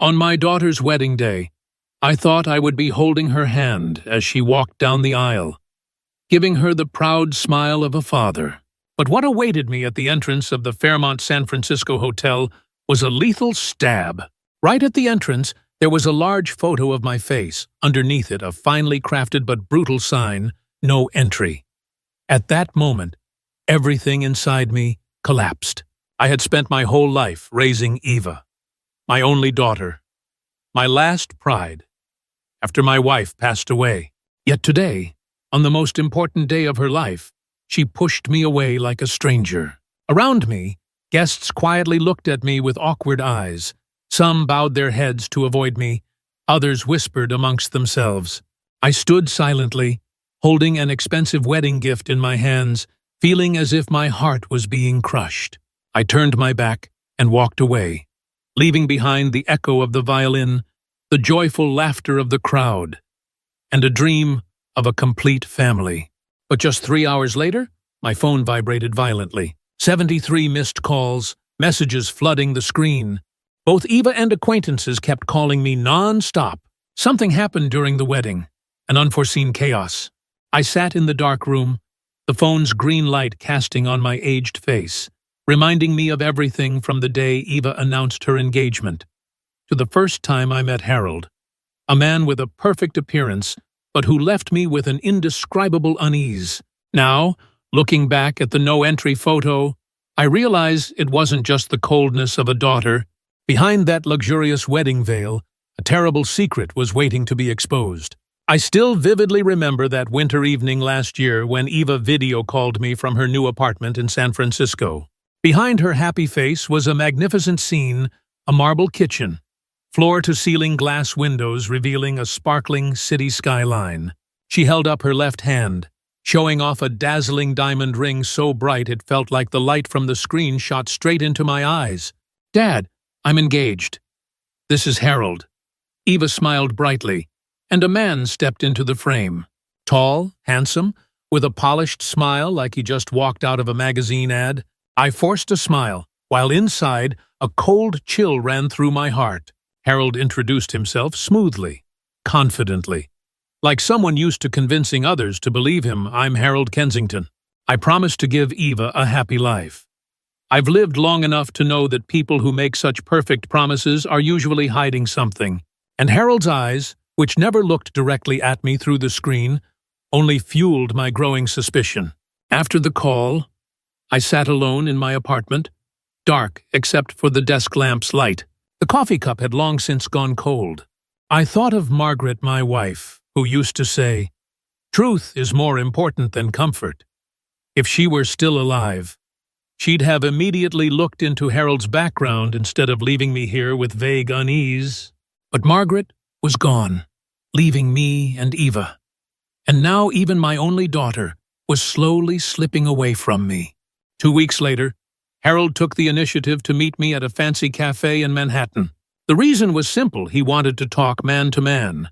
On my daughter's wedding day, I thought I would be holding her hand as she walked down the aisle, giving her the proud smile of a father. But what awaited me at the entrance of the Fairmont San Francisco Hotel was a lethal stab. Right at the entrance, there was a large photo of my face, underneath it a finely crafted but brutal sign, "No entry." At that moment, everything inside me collapsed. I had spent my whole life raising Eva, my only daughter, my last pride, after my wife passed away. Yet today, on the most important day of her life, she pushed me away like a stranger. Around me, guests quietly looked at me with awkward eyes. Some bowed their heads to avoid me, others whispered amongst themselves. I stood silently, holding an expensive wedding gift in my hands, feeling as if my heart was being crushed. I turned my back and walked away, leaving behind the echo of the violin, the joyful laughter of the crowd, and a dream of a complete family. But just 3 hours later, my phone vibrated violently. 73 missed calls, messages flooding the screen. Both Eva and acquaintances kept calling me non-stop. Something happened during the wedding, an unforeseen chaos. I sat in the dark room, the phone's green light casting on my aged face, reminding me of everything from the day Eva announced her engagement to the first time I met Harold, a man with a perfect appearance, but who left me with an indescribable unease. Now, looking back at the no-entry photo, I realize it wasn't just the coldness of a daughter. Behind that luxurious wedding veil, a terrible secret was waiting to be exposed. I still vividly remember that winter evening last year when Eva video called me from her new apartment in San Francisco. Behind her happy face was a magnificent scene, a marble kitchen, floor-to-ceiling glass windows revealing a sparkling city skyline. She held up her left hand, showing off a dazzling diamond ring so bright it felt like the light from the screen shot straight into my eyes. "Dad, I'm engaged. This is Harold." Eva smiled brightly, and a man stepped into the frame. Tall, handsome, with a polished smile like he just walked out of a magazine ad. I forced a smile, while inside, a cold chill ran through my heart. Harold introduced himself smoothly, confidently. Like someone used to convincing others to believe him, "I'm Harold Kensington. I promise to give Eva a happy life." I've lived long enough to know that people who make such perfect promises are usually hiding something, and Harold's eyes, which never looked directly at me through the screen, only fueled my growing suspicion. After the call, I sat alone in my apartment, dark except for the desk lamp's light. The coffee cup had long since gone cold. I thought of Margaret, my wife, who used to say, "Truth is more important than comfort." If she were still alive, she'd have immediately looked into Harold's background instead of leaving me here with vague unease. But Margaret was gone, leaving me and Eva. And now even my only daughter was slowly slipping away from me. 2 weeks later, Harold took the initiative to meet me at a fancy cafe in Manhattan. The reason was simple: he wanted to talk man to man.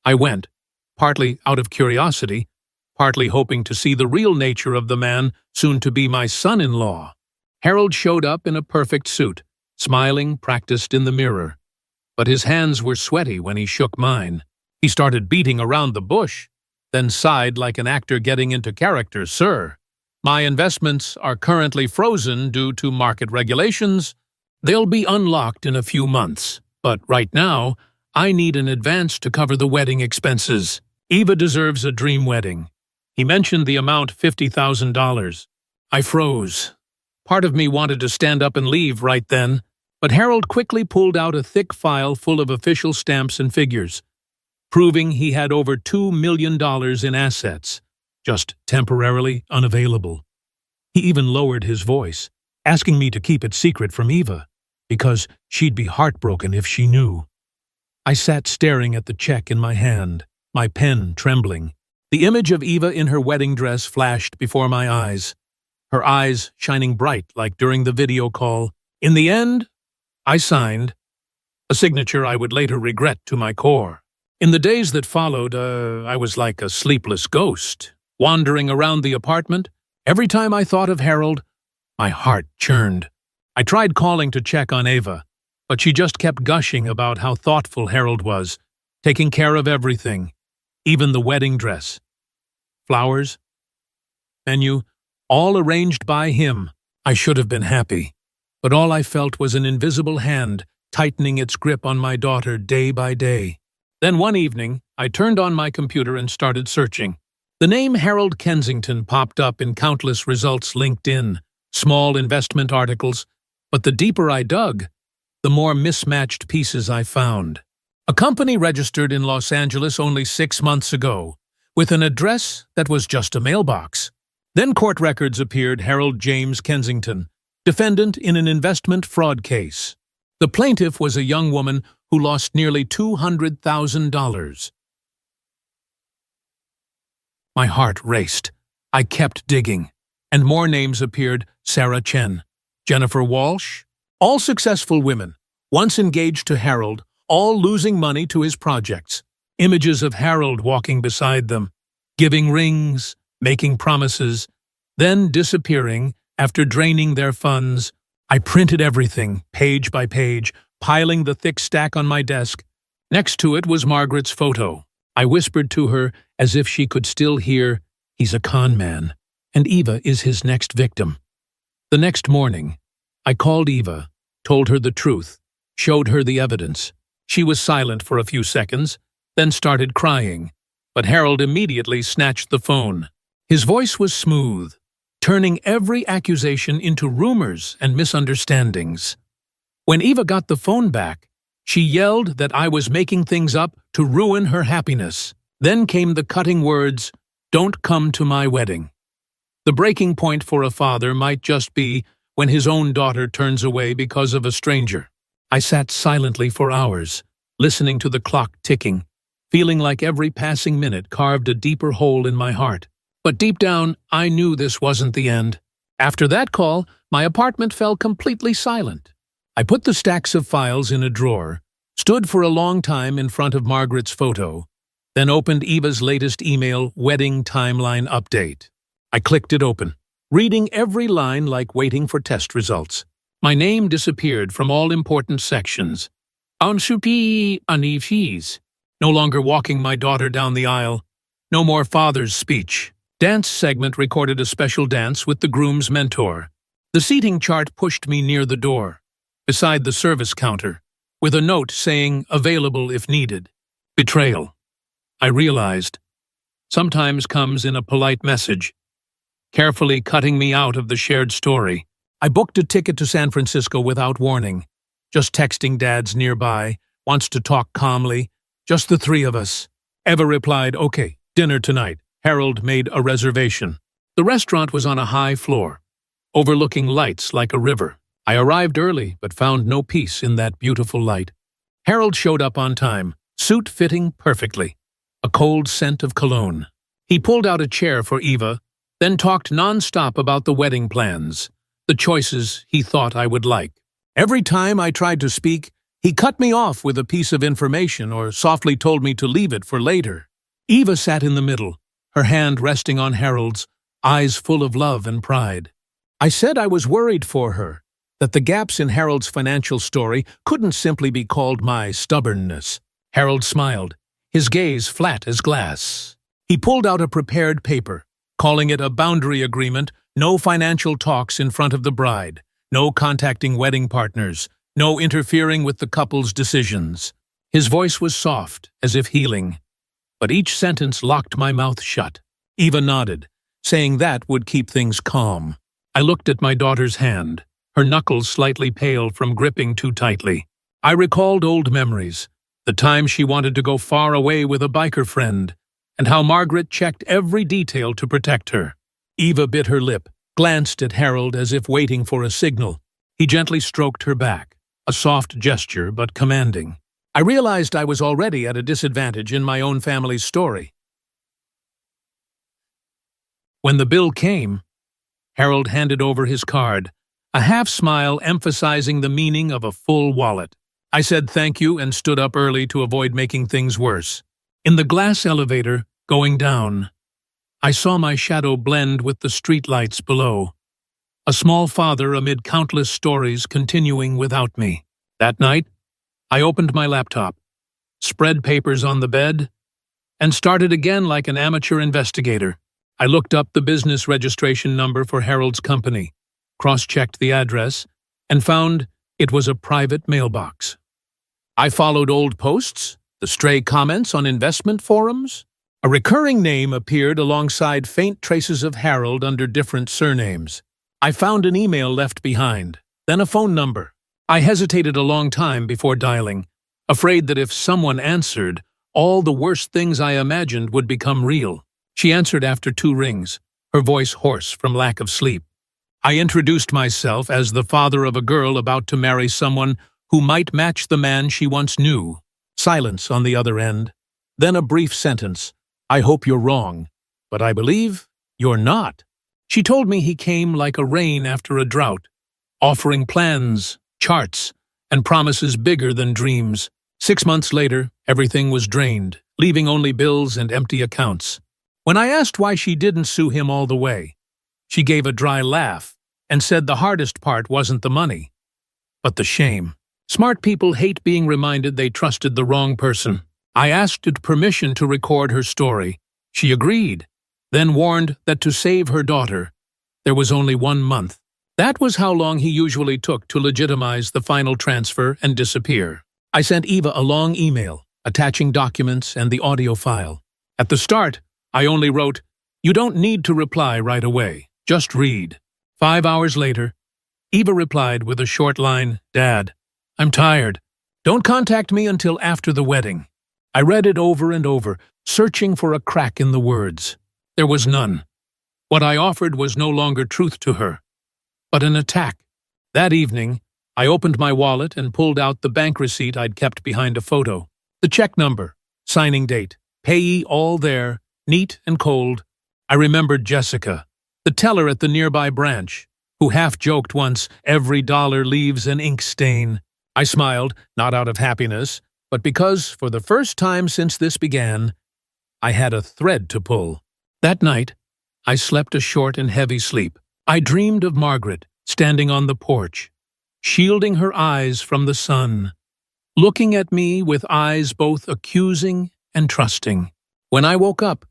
I went, partly out of curiosity, partly hoping to see the real nature of the man soon to be my son-in-law. Harold showed up in a perfect suit, smiling, practiced in the mirror. But his hands were sweaty when he shook mine. He started beating around the bush, then sighed like an actor getting into character. "Sir, my investments are currently frozen due to market regulations. They'll be unlocked in a few months. But right now, I need an advance to cover the wedding expenses. Eva deserves a dream wedding." He mentioned the amount, $50,000. I froze. Part of me wanted to stand up and leave right then, but Harold quickly pulled out a thick file full of official stamps and figures, proving he had over $2 million in assets, just temporarily unavailable. He even lowered his voice, asking me to keep it secret from Eva, because she'd be heartbroken if she knew. I sat staring at the check in my hand, my pen trembling. The image of Eva in her wedding dress flashed before my eyes, her eyes shining bright like during the video call. In the end, I signed, a signature I would later regret to my core. In the days that followed, I was like a sleepless ghost, wandering around the apartment. Every time I thought of Harold, my heart churned. I tried calling to check on Eva, but she just kept gushing about how thoughtful Harold was, taking care of everything, even the wedding dress. Flowers, menu, all arranged by him. I should have been happy, but all I felt was an invisible hand tightening its grip on my daughter day by day. Then one evening, I turned on my computer and started searching. The name Harold Kensington popped up in countless results linked in, small investment articles, but the deeper I dug, the more mismatched pieces I found. A company registered in Los Angeles only 6 months ago, with an address that was just a mailbox. Then court records appeared Harold James Kensington, defendant in an investment fraud case. The plaintiff was a young woman who lost nearly $200,000. My heart raced. I kept digging, and more names appeared: Sarah Chen, Jennifer Walsh, all successful women, once engaged to Harold, all losing money to his projects. Images of Harold walking beside them, giving rings, making promises, then disappearing after draining their funds. I printed everything, page by page, piling the thick stack on my desk. Next to it was Margaret's photo. I whispered to her, as if she could still hear, "He's a con man, and Eva is his next victim." The next morning, I called Eva, told her the truth, showed her the evidence. She was silent for a few seconds, then started crying, but Harold immediately snatched the phone. His voice was smooth, turning every accusation into rumors and misunderstandings. When Eva got the phone back, she yelled that I was making things up to ruin her happiness. Then came the cutting words, "Don't come to my wedding." The breaking point for a father might just be when his own daughter turns away because of a stranger. I sat silently for hours, listening to the clock ticking, feeling like every passing minute carved a deeper hole in my heart. But deep down, I knew this wasn't the end. After that call, my apartment fell completely silent. I put the stacks of files in a drawer, stood for a long time in front of Margaret's photo, then opened Eva's latest email, wedding timeline update. I clicked it open, reading every line like waiting for test results. My name disappeared from all important sections. No longer walking my daughter down the aisle. No more father's speech. Dance segment recorded a special dance with the groom's mentor. The seating chart pushed me near the door, beside the service counter, with a note saying available if needed. Betrayal. I realized. Sometimes comes in a polite message, carefully cutting me out of the shared story. I booked a ticket to San Francisco without warning, just texting Dad's nearby, wants to talk calmly, just the three of us. Eva replied, "Okay, dinner tonight." Harold made a reservation. The restaurant was on a high floor, overlooking lights like a river. I arrived early, but found no peace in that beautiful light. Harold showed up on time, suit fitting perfectly, a cold scent of cologne. He pulled out a chair for Eva, then talked non-stop about the wedding plans, the choices he thought I would like. Every time I tried to speak, he cut me off with a piece of information or softly told me to leave it for later. Eva sat in the middle, her hand resting on Harold's, eyes full of love and pride. I said I was worried for her, that the gaps in Harold's financial story couldn't simply be called my stubbornness. Harold smiled, his gaze flat as glass. He pulled out a prepared paper, calling it a boundary agreement: no financial talks in front of the bride, no contacting wedding partners, no interfering with the couple's decisions. His voice was soft, as if healing, but each sentence locked my mouth shut. Eva nodded, saying that would keep things calm. I looked at my daughter's hand, her knuckles slightly pale from gripping too tightly. I recalled old memories, the time she wanted to go far away with a biker friend, and how Margaret checked every detail to protect her. Eva bit her lip, glanced at Harold as if waiting for a signal. He gently stroked her back, a soft gesture but commanding. I realized I was already at a disadvantage in my own family's story. When the bill came, Harold handed over his card, a half-smile emphasizing the meaning of a full wallet. I said thank you and stood up early to avoid making things worse. In the glass elevator, going down, I saw my shadow blend with the streetlights below, a small father amid countless stories continuing without me. That night, I opened my laptop, spread papers on the bed, and started again like an amateur investigator. I looked up the business registration number for Harold's company, cross-checked the address, and found it was a private mailbox. I followed old posts, the stray comments on investment forums. A recurring name appeared alongside faint traces of Harold under different surnames. I found an email left behind, then a phone number. I hesitated a long time before dialing, afraid that if someone answered, all the worst things I imagined would become real. She answered after 2 rings, her voice hoarse from lack of sleep. I introduced myself as the father of a girl about to marry someone who might match the man she once knew. Silence on the other end. Then a brief sentence. I hope you're wrong, but I believe you're not. She told me he came like a rain after a drought, offering plans, charts, and promises bigger than dreams. 6 months later, everything was drained, leaving only bills and empty accounts. When I asked why she didn't sue him all the way, she gave a dry laugh and said the hardest part wasn't the money, but the shame. Smart people hate being reminded they trusted the wrong person. I asked her permission to record her story. She agreed, then warned that to save her daughter, there was only 1 month. That was how long he usually took to legitimize the final transfer and disappear. I sent Eva a long email, attaching documents and the audio file. At the start, I only wrote, "You don't need to reply right away, just read." 5 hours later, Eva replied with a short line, "Dad, I'm tired. Don't contact me until after the wedding." I read it over and over, searching for a crack in the words. There was none. What I offered was no longer truth to her, but an attack. That evening, I opened my wallet and pulled out the bank receipt I'd kept behind a photo. The check number, signing date, payee all there, neat and cold. I remembered Jessica, the teller at the nearby branch, who half-joked once, "Every dollar leaves an ink stain." I smiled, not out of happiness, but because, for the first time since this began, I had a thread to pull. That night, I slept a short and heavy sleep. I dreamed of Margaret, standing on the porch, shielding her eyes from the sun, looking at me with eyes both accusing and trusting. When I woke up,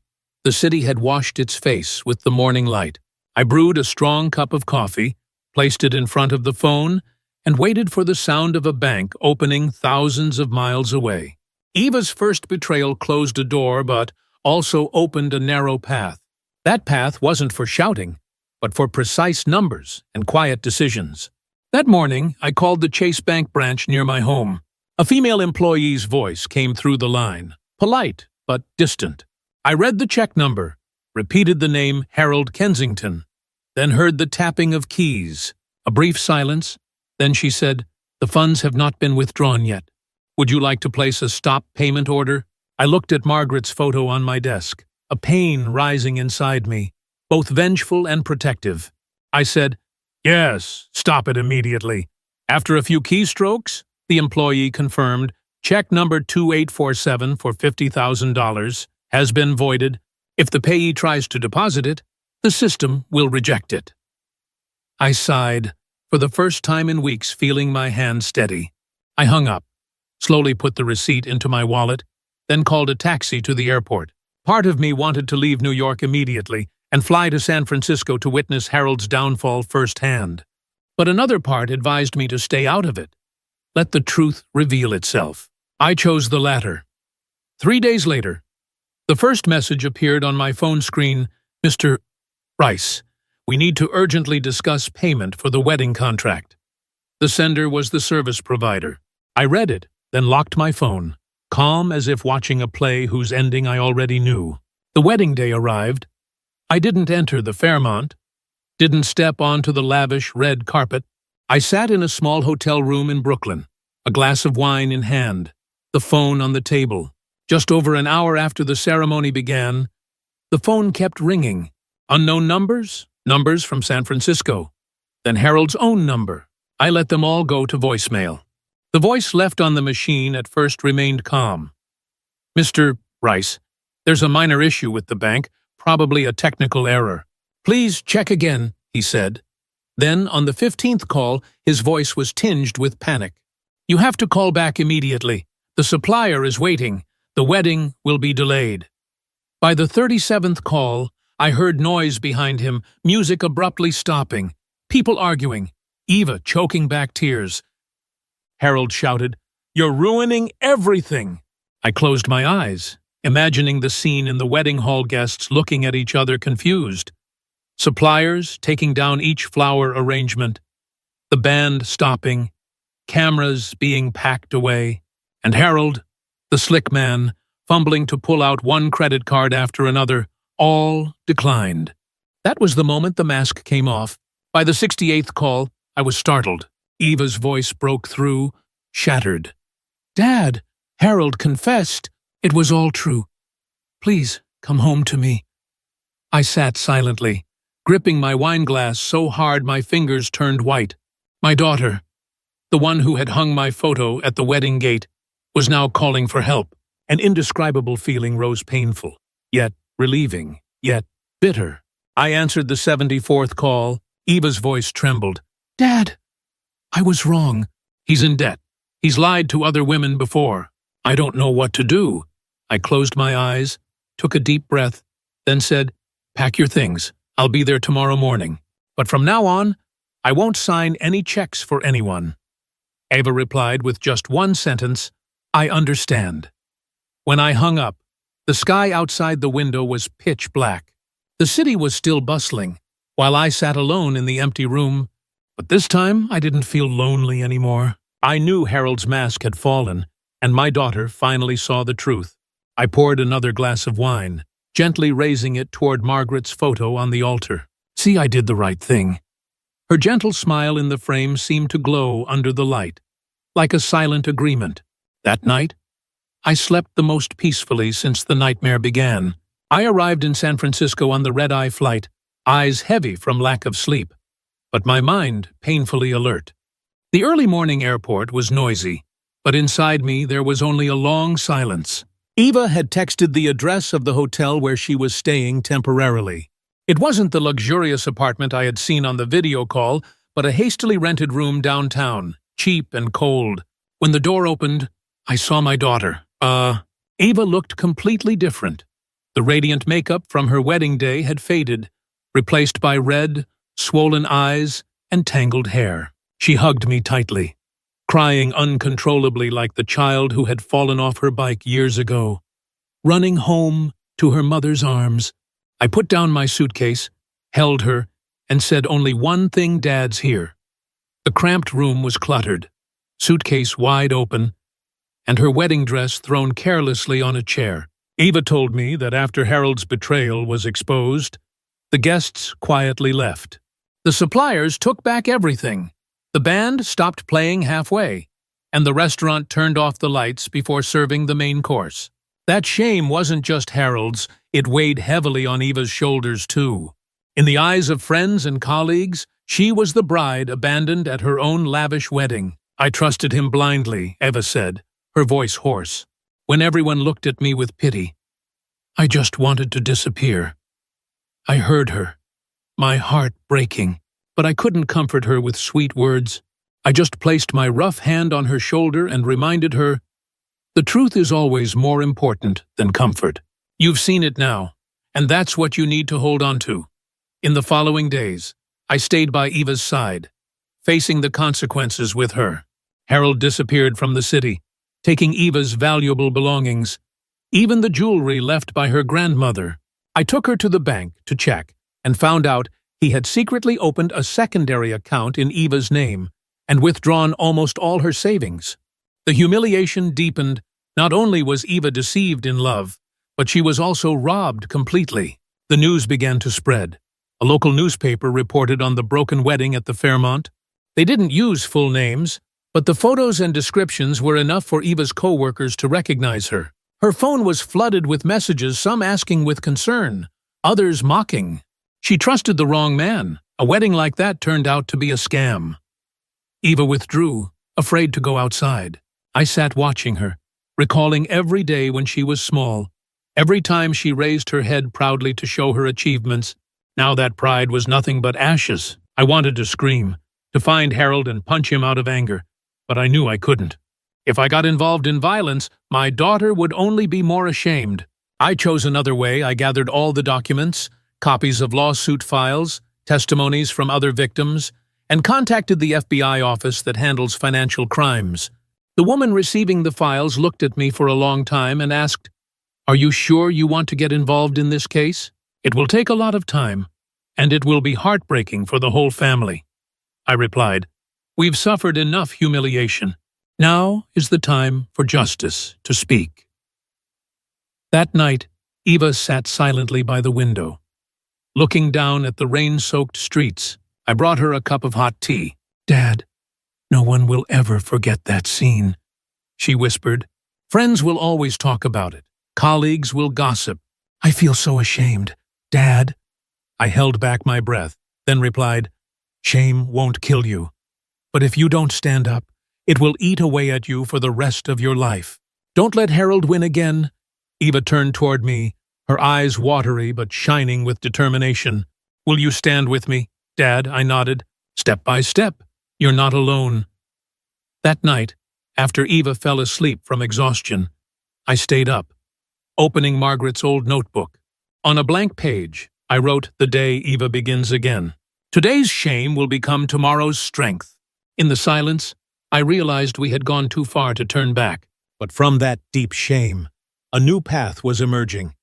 the city had washed its face with the morning light. I brewed a strong cup of coffee, placed it in front of the phone, and waited for the sound of a bank opening thousands of miles away. Eva's first betrayal closed a door but also opened a narrow path. That path wasn't for shouting, but for precise numbers and quiet decisions. That morning, I called the Chase Bank branch near my home. A female employee's voice came through the line, polite but distant. I read the check number, repeated the name Harold Kensington, then heard the tapping of keys. A brief silence, then she said, "The funds have not been withdrawn yet. Would you like to place a stop payment order?" I looked at Margaret's photo on my desk, a pain rising inside me, both vengeful and protective. I said, "Yes, stop it immediately." After a few keystrokes, the employee confirmed, "Check number 2847 for $50,000 has been voided. If the payee tries to deposit it, the system will reject it." I sighed, for the first time in weeks feeling my hand steady. I hung up, slowly put the receipt into my wallet, then called a taxi to the airport. Part of me wanted to leave New York immediately and fly to San Francisco to witness Harold's downfall firsthand. But another part advised me to stay out of it. Let the truth reveal itself. I chose the latter. 3 days later, the first message appeared on my phone screen, "Mr. Rice, we need to urgently discuss payment for the wedding contract." The sender was the service provider. I read it, then locked my phone, calm as if watching a play whose ending I already knew. The wedding day arrived. I didn't enter the Fairmont, didn't step onto the lavish red carpet. I sat in a small hotel room in Brooklyn, a glass of wine in hand, the phone on the table. Just over an hour after the ceremony began, the phone kept ringing. Unknown numbers, numbers from San Francisco, then Harold's own number. I let them all go to voicemail. The voice left on the machine at first remained calm. "Mr. Rice, there's a minor issue with the bank, probably a technical error. Please check again," he said. Then, on the 15th call, his voice was tinged with panic. "You have to call back immediately. The supplier is waiting. The wedding will be delayed." By the 37th call, I heard noise behind him, music abruptly stopping, people arguing, Eva choking back tears. Harold shouted, "You're ruining everything!" I closed my eyes, imagining the scene in the wedding hall, guests looking at each other confused. Suppliers taking down each flower arrangement, the band stopping, cameras being packed away, and Harold, the slick man, fumbling to pull out one credit card after another, all declined. That was the moment the mask came off. By the 68th call, I was startled. Eva's voice broke through, shattered. "Dad, Harold confessed. It was all true. Please, come home to me." I sat silently, gripping my wine glass so hard my fingers turned white. My daughter, the one who had hung my photo at the wedding gate, was now calling for help. An indescribable feeling rose, painful, yet relieving, yet bitter. I answered the 74th call. Eva's voice trembled. "Dad, I was wrong. He's in debt. He's lied to other women before. I don't know what to do." I closed my eyes, took a deep breath, then said, "Pack your things. I'll be there tomorrow morning. But from now on, I won't sign any checks for anyone." Eva replied with just one sentence, "I understand." When I hung up, the sky outside the window was pitch black. The city was still bustling, while I sat alone in the empty room. But this time, I didn't feel lonely anymore. I knew Harold's mask had fallen, and my daughter finally saw the truth. I poured another glass of wine, gently raising it toward Margaret's photo on the altar. "See, I did the right thing." Her gentle smile in the frame seemed to glow under the light, like a silent agreement. That night, I slept the most peacefully since the nightmare began. I arrived in San Francisco on the red-eye flight, eyes heavy from lack of sleep, but my mind painfully alert. The early morning airport was noisy, but inside me there was only a long silence. Eva had texted the address of the hotel where she was staying temporarily. It wasn't the luxurious apartment I had seen on the video call, but a hastily rented room downtown, cheap and cold. When the door opened, I saw my daughter. Eva looked completely different. The radiant makeup from her wedding day had faded, replaced by red, swollen eyes and tangled hair. She hugged me tightly, crying uncontrollably like the child who had fallen off her bike years ago. Running home to her mother's arms, I put down my suitcase, held her, and said only one thing, "Dad's here." The cramped room was cluttered, suitcase wide open, and her wedding dress thrown carelessly on a chair. Eva told me that after Harold's betrayal was exposed, the guests quietly left. The suppliers took back everything. The band stopped playing halfway, and the restaurant turned off the lights before serving the main course. That shame wasn't just Harold's, it weighed heavily on Eva's shoulders too. In the eyes of friends and colleagues, she was the bride abandoned at her own lavish wedding. "I trusted him blindly," Eva said, her voice hoarse. "When everyone looked at me with pity, I just wanted to disappear." I heard her, my heart breaking, but I couldn't comfort her with sweet words. I just placed my rough hand on her shoulder and reminded her, "The truth is always more important than comfort. You've seen it now, and that's what you need to hold on to." In the following days, I stayed by Eva's side, facing the consequences with her. Harold disappeared from the city, taking Eva's valuable belongings, even the jewelry left by her grandmother. I took her to the bank to check and found out he had secretly opened a secondary account in Eva's name and withdrawn almost all her savings. The humiliation deepened. Not only was Eva deceived in love, but she was also robbed completely. The news began to spread. A local newspaper reported on the broken wedding at the Fairmont. They didn't use full names, but the photos and descriptions were enough for Eva's co-workers to recognize her. Her phone was flooded with messages, some asking with concern, others mocking. She trusted the wrong man. A wedding like that turned out to be a scam. Eva withdrew, afraid to go outside. I sat watching her, recalling every day when she was small, every time she raised her head proudly to show her achievements. Now that pride was nothing but ashes. I wanted to scream, to find Harold and punch him out of anger. but I knew I couldn't. If I got involved in violence, my daughter would only be more ashamed. I chose another way. I gathered all the documents, copies of lawsuit files, testimonies from other victims, and contacted the FBI office that handles financial crimes. The woman receiving the files looked at me for a long time and asked, "Are you sure you want to get involved in this case? It will take a lot of time, and it will be heartbreaking for the whole family." I replied, "We've suffered enough humiliation. Now is the time for justice to speak." That night, Eva sat silently by the window. Looking down at the rain-soaked streets, I brought her a cup of hot tea. "Dad, no one will ever forget that scene," she whispered. "Friends will always talk about it. Colleagues will gossip. I feel so ashamed. Dad." I held back my breath, then replied, "Shame won't kill you. But if you don't stand up, it will eat away at you for the rest of your life. Don't let Harold win again." Eva turned toward me, her eyes watery but shining with determination. "Will you stand with me, Dad?" I nodded. "Step by step. You're not alone." That night, after Eva fell asleep from exhaustion, I stayed up, opening Margaret's old notebook. On a blank page, I wrote the day Eva begins again. "Today's shame will become tomorrow's strength." In the silence, I realized we had gone too far to turn back. But from that deep shame, a new path was emerging,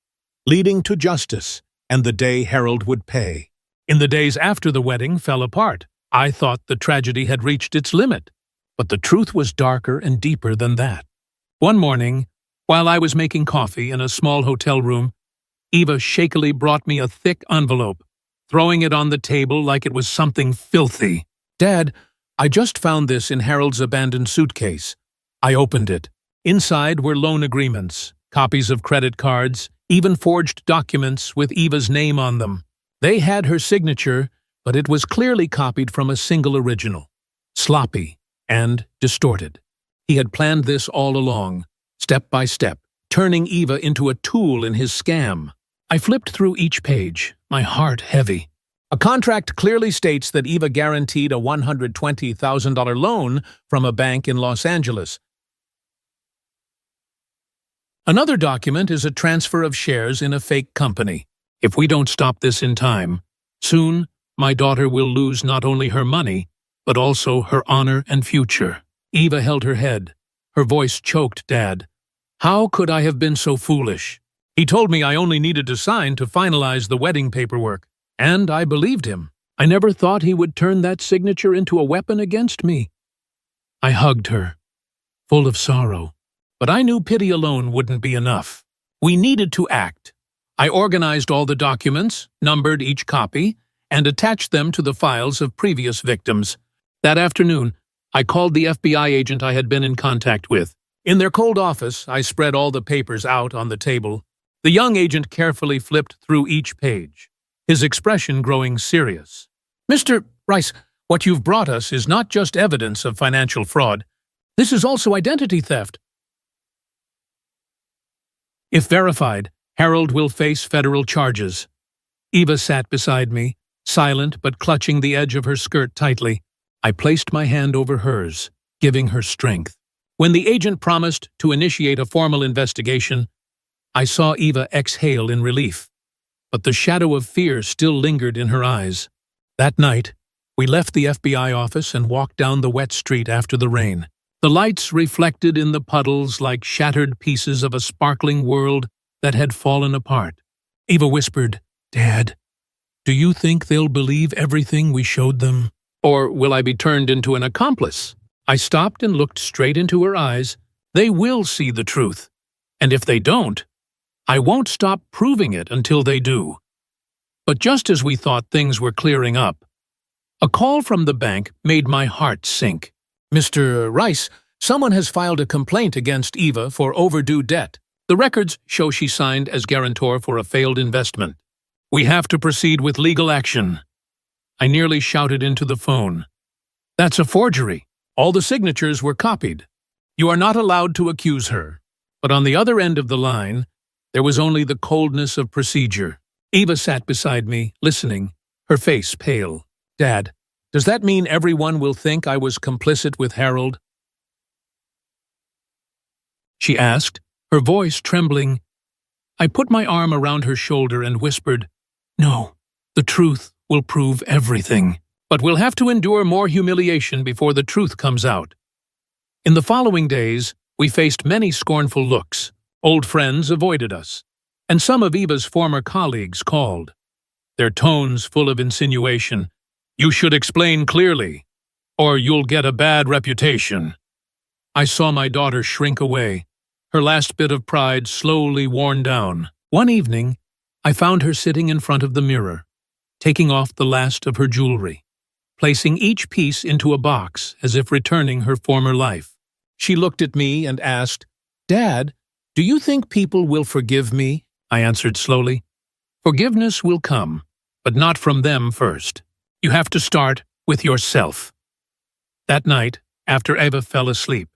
leading to justice and the day Harold would pay. In the days after the wedding fell apart, I thought the tragedy had reached its limit. But the truth was darker and deeper than that. One morning, while I was making coffee in a small hotel room, Eva shakily brought me a thick envelope, throwing it on the table like it was something filthy. "Dad, I just found this in Harold's abandoned suitcase." I opened it. Inside were loan agreements, copies of credit cards, even forged documents with Eva's name on them. They had her signature, but it was clearly copied from a single original, sloppy and distorted. He had planned this all along, step by step, turning Eva into a tool in his scam. I flipped through each page, my heart heavy. A contract clearly states that Eva guaranteed a $120,000 loan from a bank in Los Angeles. Another document is a transfer of shares in a fake company. If we don't stop this in time, soon my daughter will lose not only her money, but also her honor and future. Eva held her head. Her voice choked. "Dad, how could I have been so foolish?" He told me I only needed to sign to finalize the wedding paperwork, and I believed him. I never thought he would turn that signature into a weapon against me. I hugged her, full of sorrow. But I knew pity alone wouldn't be enough. We needed to act. I organized all the documents, numbered each copy, and attached them to the files of previous victims. That afternoon, I called the FBI agent I had been in contact with. In their cold office, I spread all the papers out on the table. The young agent carefully flipped through each page, his expression growing serious. "Mr. Rice, what you've brought us is not just evidence of financial fraud. This is also identity theft. If verified, Harold will face federal charges." Eva sat beside me, silent but clutching the edge of her skirt tightly. I placed my hand over hers, giving her strength. When the agent promised to initiate a formal investigation, I saw Eva exhale in relief, but the shadow of fear still lingered in her eyes. That night, we left the FBI office and walked down the wet street after the rain. The lights reflected in the puddles like shattered pieces of a sparkling world that had fallen apart. Eva whispered, "Dad, do you think they'll believe everything we showed them? Or will I be turned into an accomplice?" I stopped and looked straight into her eyes. "They will see the truth. And if they don't, I won't stop proving it until they do." But just as we thought things were clearing up, a call from the bank made my heart sink. "Mr. Rice, someone has filed a complaint against Eva for overdue debt. The records show she signed as guarantor for a failed investment. We have to proceed with legal action." I nearly shouted into the phone. "That's a forgery. All the signatures were copied. You are not allowed to accuse her." But on the other end of the line, there was only the coldness of procedure. Eva sat beside me, listening, her face pale. "Dad, does that mean everyone will think I was complicit with Harold?" she asked, her voice trembling. I put my arm around her shoulder and whispered, "No, the truth will prove everything. But we'll have to endure more humiliation before the truth comes out." In the following days, we faced many scornful looks. Old friends avoided us, and some of Eva's former colleagues called, their tones full of insinuation. "You should explain clearly, or you'll get a bad reputation." I saw my daughter shrink away, her last bit of pride slowly worn down. One evening, I found her sitting in front of the mirror, taking off the last of her jewelry, placing each piece into a box as if returning her former life. She looked at me and asked, "Dad, do you think people will forgive me?" I answered slowly, "Forgiveness will come, but not from them first. You have to start with yourself." That night, after Eva fell asleep,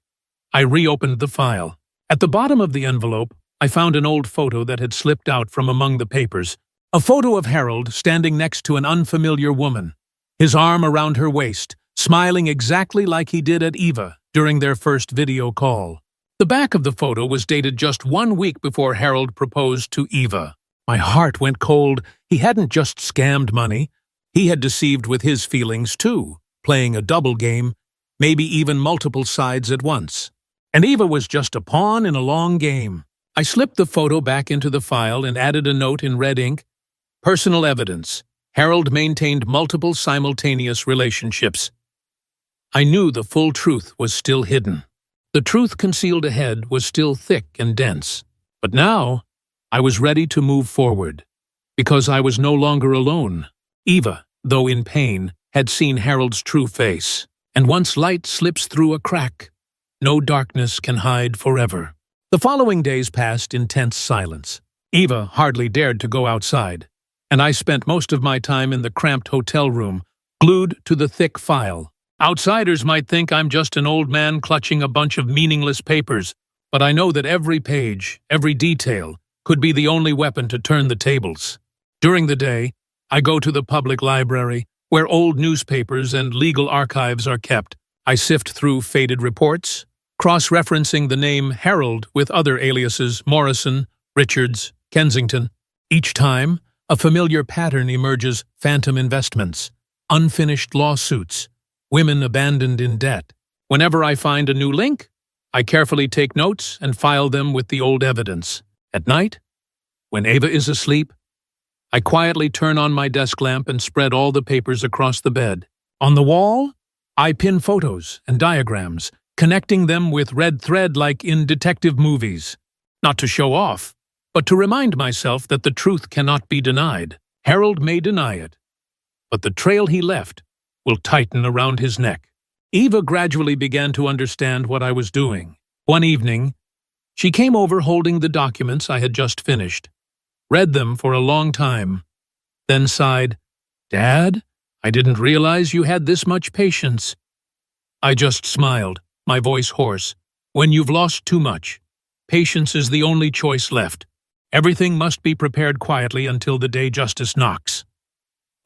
I reopened the file. At the bottom of the envelope, I found an old photo that had slipped out from among the papers. A photo of Harold standing next to an unfamiliar woman, his arm around her waist, smiling exactly like he did at Eva during their first video call. The back of the photo was dated just 1 week before Harold proposed to Eva. My heart went cold. He hadn't just scammed money. He had deceived with his feelings too, playing a double game, maybe even multiple sides at once. And Eva was just a pawn in a long game. I slipped the photo back into the file and added a note in red ink. Personal evidence. Harold maintained multiple simultaneous relationships. I knew the full truth was still hidden. The truth concealed ahead was still thick and dense. But now, I was ready to move forward, because I was no longer alone. Eva, though in pain, had seen Harold's true face. And once light slips through a crack, no darkness can hide forever. The following days passed in tense silence. Eva hardly dared to go outside, and I spent most of my time in the cramped hotel room, glued to the thick file. Outsiders might think I'm just an old man clutching a bunch of meaningless papers, but I know that every page, every detail, could be the only weapon to turn the tables. During the day, I go to the public library, where old newspapers and legal archives are kept. I sift through faded reports, cross-referencing the name Harold with other aliases Morrison, Richards, Kensington. Each time, a familiar pattern emerges: phantom investments, unfinished lawsuits, women abandoned in debt. Whenever I find a new link, I carefully take notes and file them with the old evidence. At night, when Eva is asleep, I quietly turn on my desk lamp and spread all the papers across the bed. On the wall, I pin photos and diagrams, connecting them with red thread like in detective movies. Not to show off, but to remind myself that the truth cannot be denied. Harold may deny it, but the trail he left will tighten around his neck. Eva gradually began to understand what I was doing. One evening, she came over holding the documents I had just finished, read them for a long time, then sighed, "Dad, I didn't realize you had this much patience." I just smiled, my voice hoarse. When you've lost too much, patience is the only choice left. Everything must be prepared quietly until the day justice knocks.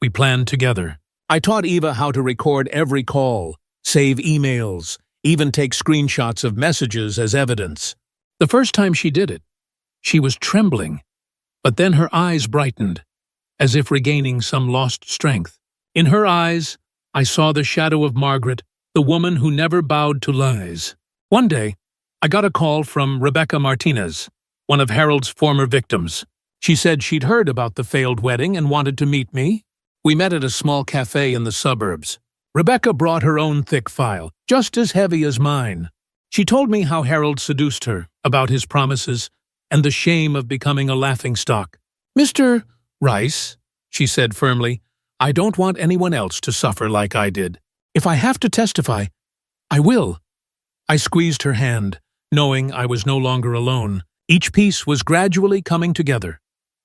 We planned together. I taught Eva how to record every call, save emails, even take screenshots of messages as evidence. The first time she did it, she was trembling, but then her eyes brightened, as if regaining some lost strength. In her eyes, I saw the shadow of Margaret, the woman who never bowed to lies. One day, I got a call from Rebecca Martinez, one of Harold's former victims. She said she'd heard about the failed wedding and wanted to meet me. We met at a small cafe in the suburbs. Rebecca brought her own thick file, just as heavy as mine. She told me how Harold seduced her, about his promises, and the shame of becoming a laughingstock. "Mr. Rice," she said firmly, "I don't want anyone else to suffer like I did. If I have to testify, I will." I squeezed her hand, knowing I was no longer alone. Each piece was gradually coming together,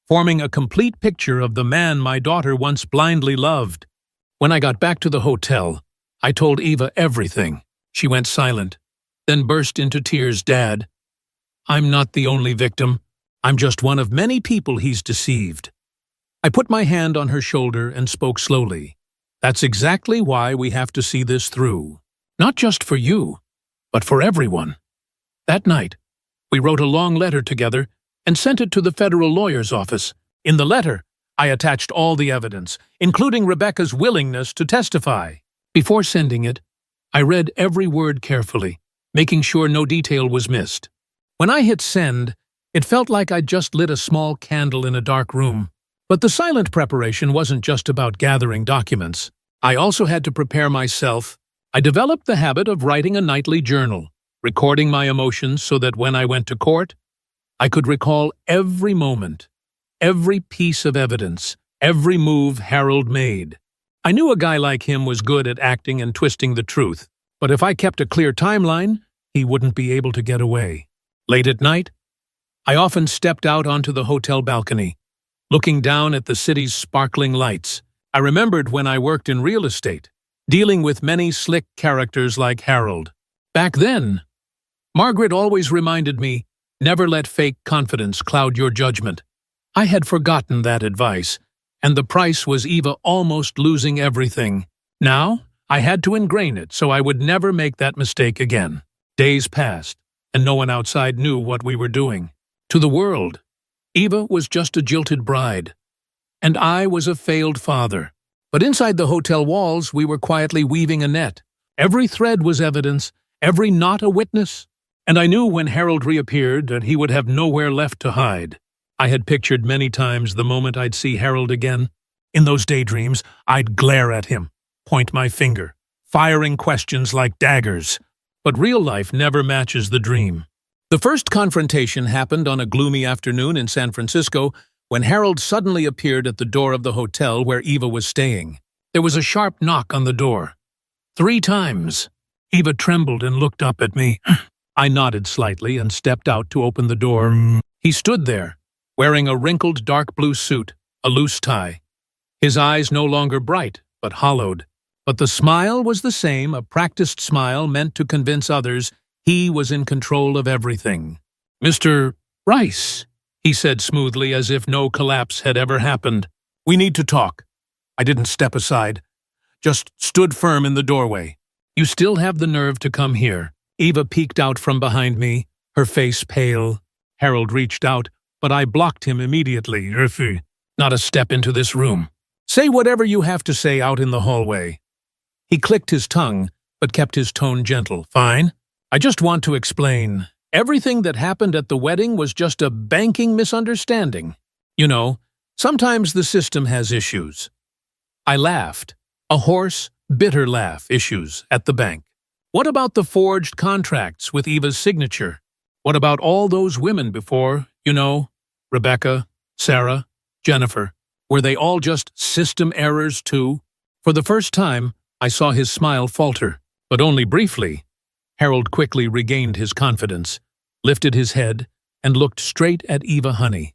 forming a complete picture of the man my daughter once blindly loved. When I got back to the hotel, I told Eva everything. She went silent, then burst into tears. "Dad, I'm not the only victim. I'm just one of many people he's deceived." I put my hand on her shoulder and spoke slowly. "That's exactly why we have to see this through. Not just for you, but for everyone." That night, We wrote a long letter together and sent it to the federal lawyer's office. In the letter, I attached all the evidence, including Rebecca's willingness to testify. Before sending it, I read every word carefully, making sure no detail was missed. When I hit send, it felt like I'd just lit a small candle in a dark room. But the silent preparation wasn't just about gathering documents. I also had to prepare myself. I developed the habit of writing a nightly journal, recording my emotions so that when I went to court, I could recall every moment, every piece of evidence, every move Harold made. I knew a guy like him was good at acting and twisting the truth, but if I kept a clear timeline, he wouldn't be able to get away. Late at night, I often stepped out onto the hotel balcony, looking down at the city's sparkling lights. I remembered when I worked in real estate, dealing with many slick characters like Harold. Back then, Margaret always reminded me, never let fake confidence cloud your judgment. I had forgotten that advice, and the price was Eva almost losing everything. Now, I had to ingrain it so I would never make that mistake again. Days passed, and no one outside knew what we were doing. To the world, Eva was just a jilted bride, and I was a failed father. But inside the hotel walls, we were quietly weaving a net. Every thread was evidence, every knot a witness. And I knew when Harold reappeared that he would have nowhere left to hide. I had pictured many times the moment I'd see Harold again. In those daydreams, I'd glare at him, point my finger, firing questions like daggers. But real life never matches the dream. The first confrontation happened on a gloomy afternoon in San Francisco when Harold suddenly appeared at the door of the hotel where Eva was staying. There was a sharp knock on the door. 3 times. Eva trembled and looked up at me. I nodded slightly and stepped out to open the door. He stood there, wearing a wrinkled dark blue suit, a loose tie. His eyes no longer bright, but hollowed. But the smile was the same, a practiced smile meant to convince others he was in control of everything. "Mr. Rice," he said smoothly as if no collapse had ever happened. "We need to talk." I didn't step aside, just stood firm in the doorway. "You still have the nerve to come here." Eva peeked out from behind me, her face pale. Harold reached out, but I blocked him immediately. "Not a step into this room. Say whatever you have to say out in the hallway." He clicked his tongue, but kept his tone gentle. "Fine. I just want to explain. Everything that happened at the wedding was just a banking misunderstanding. You know, sometimes the system has issues." I laughed, a hoarse, bitter laugh. "Issues at the bank. What about the forged contracts with Eva's signature? What about all those women before, Rebecca, Sarah, Jennifer? Were they all just system errors too?" For the first time, I saw his smile falter, but only briefly. Harold quickly regained his confidence, lifted his head, and looked straight at Eva Honey.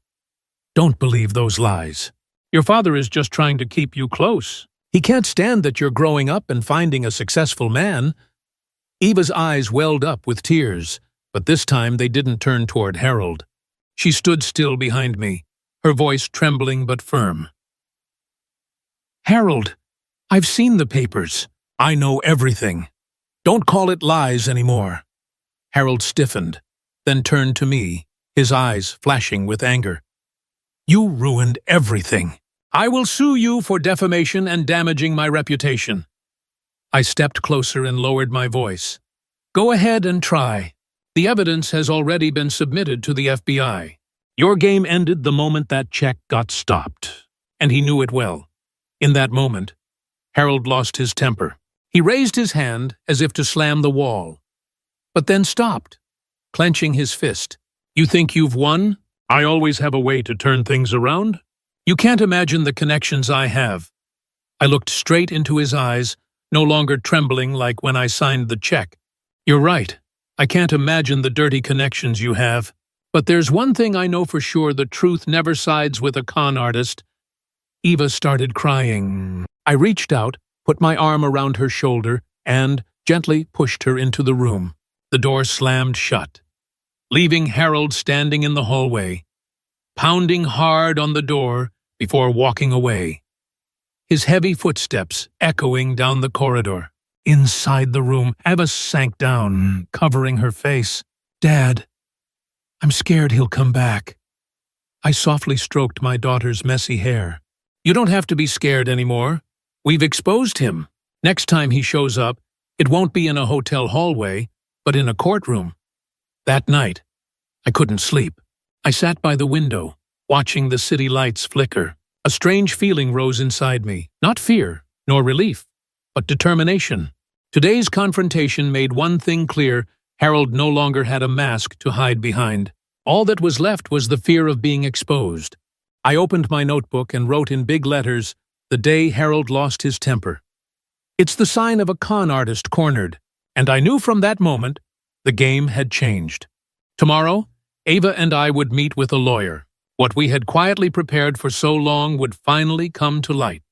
"Don't believe those lies. Your father is just trying to keep you close. He can't stand that you're growing up and finding a successful man." Eva's eyes welled up with tears, but this time they didn't turn toward Harold. She stood still behind me, her voice trembling but firm. "Harold, I've seen the papers. I know everything. Don't call it lies anymore." Harold stiffened, then turned to me, his eyes flashing with anger. "You ruined everything. I will sue you for defamation and damaging my reputation." I stepped closer and lowered my voice. "Go ahead and try. The evidence has already been submitted to the FBI. Your game ended the moment that check got stopped." And he knew it well. In that moment, Harold lost his temper. He raised his hand as if to slam the wall, but then stopped, clenching his fist. "You think you've won? I always have a way to turn things around. You can't imagine the connections I have." I looked straight into his eyes, no longer trembling like when I signed the check. "You're right. I can't imagine the dirty connections you have. But there's one thing I know for sure: the truth never sides with a con artist." Eva started crying. I reached out, put my arm around her shoulder, and gently pushed her into the room. The door slammed shut, leaving Harold standing in the hallway, pounding hard on the door before walking away, his heavy footsteps echoing down the corridor. Inside the room, Eva sank down, covering her face. "Dad, I'm scared he'll come back. I softly stroked my daughter's messy hair. You don't have to be scared anymore. We've exposed him. Next time he shows up, it won't be in a hotel hallway, but in a courtroom. That night, I couldn't sleep. I sat by the window, watching the city lights flicker. A strange feeling rose inside me, not fear, nor relief, but determination. Today's confrontation made one thing clear: Harold no longer had a mask to hide behind. All that was left was the fear of being exposed. I opened my notebook and wrote in big letters, "The day Harold lost his temper." It's the sign of a con artist cornered, and I knew from that moment the game had changed. Tomorrow, Ava and I would meet with a lawyer. What we had quietly prepared for so long would finally come to light.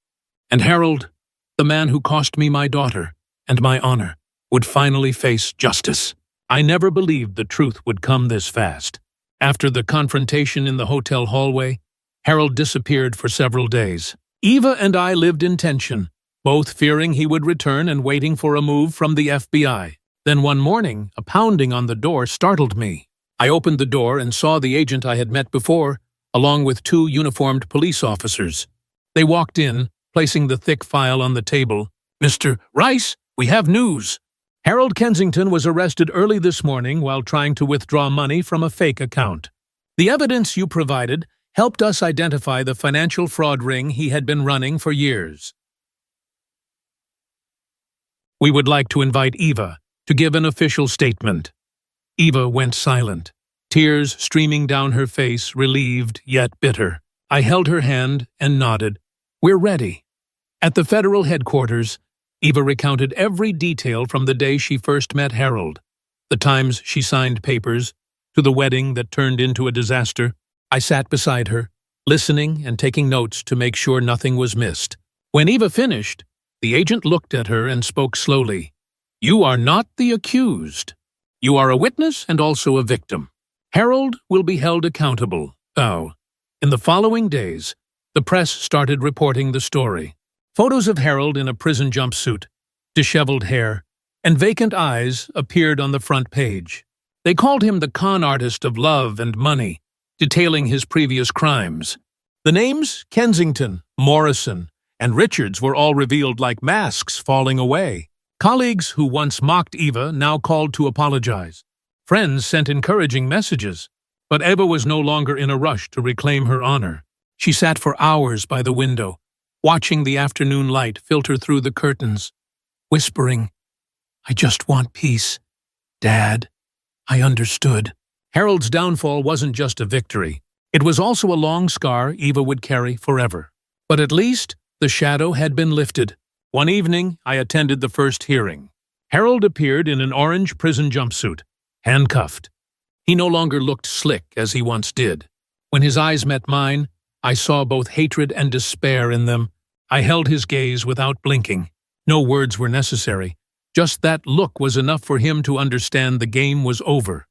And Harold, the man who cost me my daughter and my honor, would finally face justice. I never believed the truth would come this fast. After the confrontation in the hotel hallway, Harold disappeared for several days. Eva and I lived in tension, both fearing he would return and waiting for a move from the FBI. Then one morning, a pounding on the door startled me. I opened the door and saw the agent I had met before, along with 2 uniformed police officers. They walked in, placing the thick file on the table. "Mr. Rice, we have news." Harold Kensington was arrested early this morning while trying to withdraw money from a fake account. The evidence you provided helped us identify the financial fraud ring he had been running for years. We would like to invite Eva to give an official statement. Eva went silent, tears streaming down her face, relieved yet bitter. I held her hand and nodded. "We're ready." At the federal headquarters, Eva recounted every detail from the day she first met Harold, the times she signed papers, to the wedding that turned into a disaster. I sat beside her, listening and taking notes to make sure nothing was missed. When Eva finished, the agent looked at her and spoke slowly. "You are not the accused. You are a witness and also a victim. Harold will be held accountable." In the following days, the press started reporting the story. Photos of Harold in a prison jumpsuit, disheveled hair, and vacant eyes appeared on the front page. They called him the con artist of love and money, detailing his previous crimes. The names Kensington, Morrison, and Richards were all revealed like masks falling away. Colleagues who once mocked Eva now called to apologize. Friends sent encouraging messages, but Eva was no longer in a rush to reclaim her honor. She sat for hours by the window, watching the afternoon light filter through the curtains, whispering, "I just want peace. Dad, I understood." Harold's downfall wasn't just a victory. It was also a long scar Eva would carry forever. But at least the shadow had been lifted. One evening, I attended the first hearing. Harold appeared in an orange prison jumpsuit, handcuffed. He no longer looked slick as he once did. When his eyes met mine, I saw both hatred and despair in them. I held his gaze without blinking. No words were necessary. Just that look was enough for him to understand the game was over.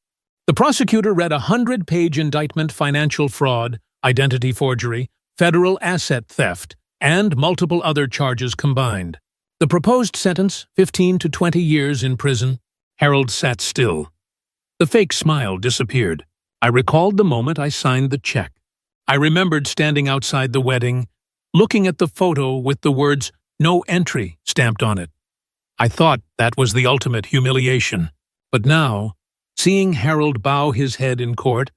The prosecutor read a 100-page indictment: financial fraud, identity forgery, federal asset theft, and multiple other charges combined. The proposed sentence, 15 to 20 years in prison. Harold sat still. The fake smile disappeared. I recalled the moment I signed the check. I remembered standing outside the wedding, looking at the photo with the words "No entry" stamped on it. I thought that was the ultimate humiliation. But now, seeing Harold bow his head in court,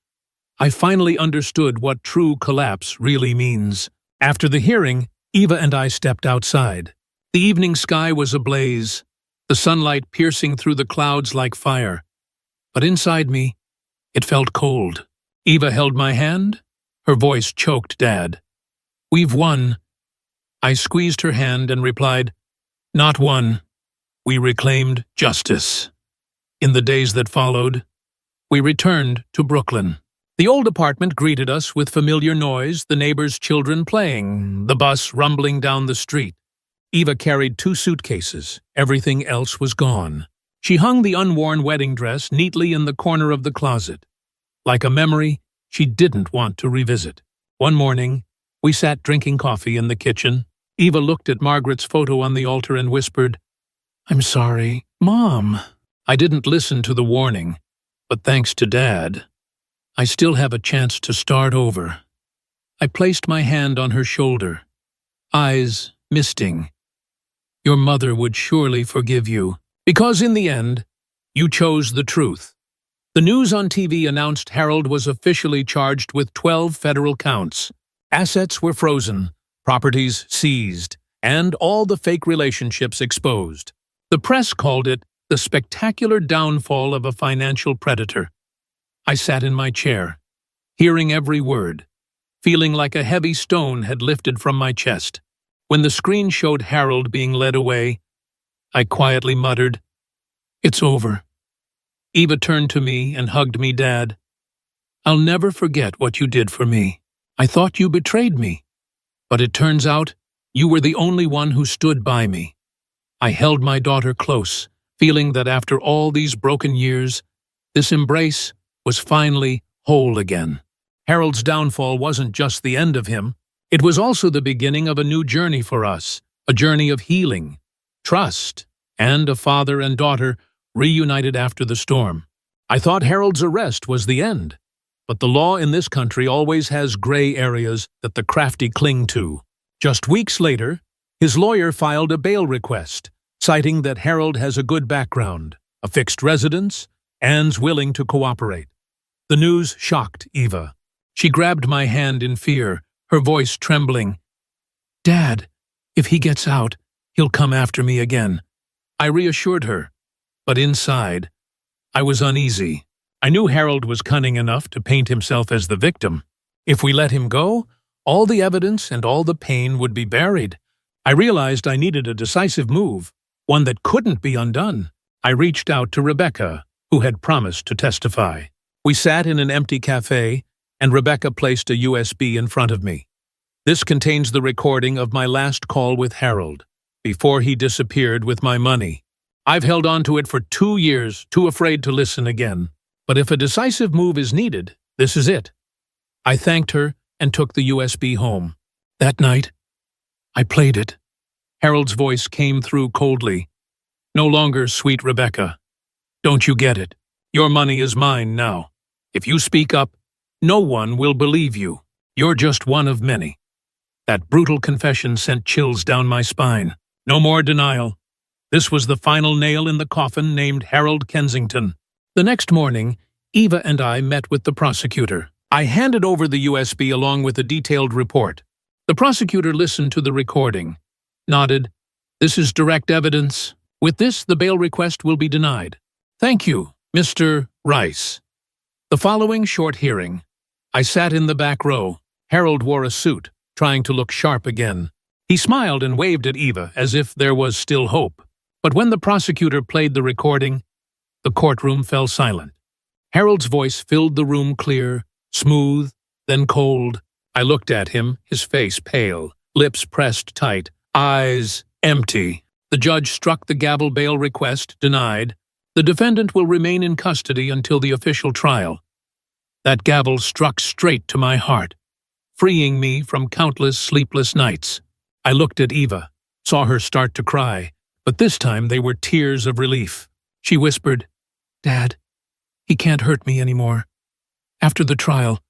I finally understood what true collapse really means. After the hearing, Eva and I stepped outside. The evening sky was ablaze, the sunlight piercing through the clouds like fire. But inside me, it felt cold. Eva held my hand. Her voice choked, "Dad, we've won." I squeezed her hand and replied, "Not won. We reclaimed justice." In the days that followed, we returned to Brooklyn. The old apartment greeted us with familiar noise, the neighbors' children playing, the bus rumbling down the street. Eva carried 2 suitcases. Everything else was gone. She hung the unworn wedding dress neatly in the corner of the closet, like a memory she didn't want to revisit. One morning, we sat drinking coffee in the kitchen. Eva looked at Margaret's photo on the altar and whispered, "I'm sorry, Mom." I didn't listen to the warning, but thanks to Dad, I still have a chance to start over. I placed my hand on her shoulder, eyes misting. Your mother would surely forgive you, because in the end, you chose the truth. The news on TV announced Harold was officially charged with 12 federal counts. Assets were frozen, properties seized, and all the fake relationships exposed. The press called it the spectacular downfall of a financial predator. I sat in my chair, hearing every word, feeling like a heavy stone had lifted from my chest. When the screen showed Harold being led away, I quietly muttered, "It's over." Eva turned to me and hugged me. "Dad, I'll never forget what you did for me. I thought you betrayed me, but it turns out you were the only one who stood by me." I held my daughter close, feeling that after all these broken years, this embrace was finally whole again. Harold's downfall wasn't just the end of him. It was also the beginning of a new journey for us, a journey of healing, trust, and a father and daughter reunited after the storm. I thought Harold's arrest was the end, but the law in this country always has gray areas that the crafty cling to. Just weeks later, his lawyer filed a bail request, citing that Harold has a good background, a fixed residence, and's willing to cooperate. The news shocked Eva. She grabbed my hand in fear, her voice trembling. "Dad, if he gets out, he'll come after me again." I reassured her, but inside, I was uneasy. I knew Harold was cunning enough to paint himself as the victim. If we let him go, all the evidence and all the pain would be buried. I realized I needed a decisive move, one that couldn't be undone. I reached out to Rebecca, who had promised to testify. We sat in an empty cafe, and Rebecca placed a USB in front of me. "This contains the recording of my last call with Harold, before he disappeared with my money. I've held on to it for 2 years, too afraid to listen again. But if a decisive move is needed, this is it." I thanked her and took the USB home. That night, I played it. Harold's voice came through coldly. "No longer sweet Rebecca. Don't you get it? Your money is mine now. If you speak up, no one will believe you. You're just one of many." That brutal confession sent chills down my spine. No more denial. This was the final nail in the coffin named Harold Kensington. The next morning, Eva and I met with the prosecutor. I handed over the USB along with a detailed report. The prosecutor listened to the recording, nodded. "This is direct evidence. With this, the bail request will be denied. Thank you, Mr. Rice." The following short hearing, I sat in the back row. Harold wore a suit, trying to look sharp again. He smiled and waved at Eva as if there was still hope. But when the prosecutor played the recording, the courtroom fell silent. Harold's voice filled the room clear, smooth, then cold. I looked at him, his face pale, lips pressed tight, eyes empty. The judge struck the gavel. Bail request denied. The defendant will remain in custody until the official trial. That gavel struck straight to my heart, freeing me from countless sleepless nights. I looked at Eva, saw her start to cry, but this time they were tears of relief. She whispered, "Dad, he can't hurt me anymore." After the trial,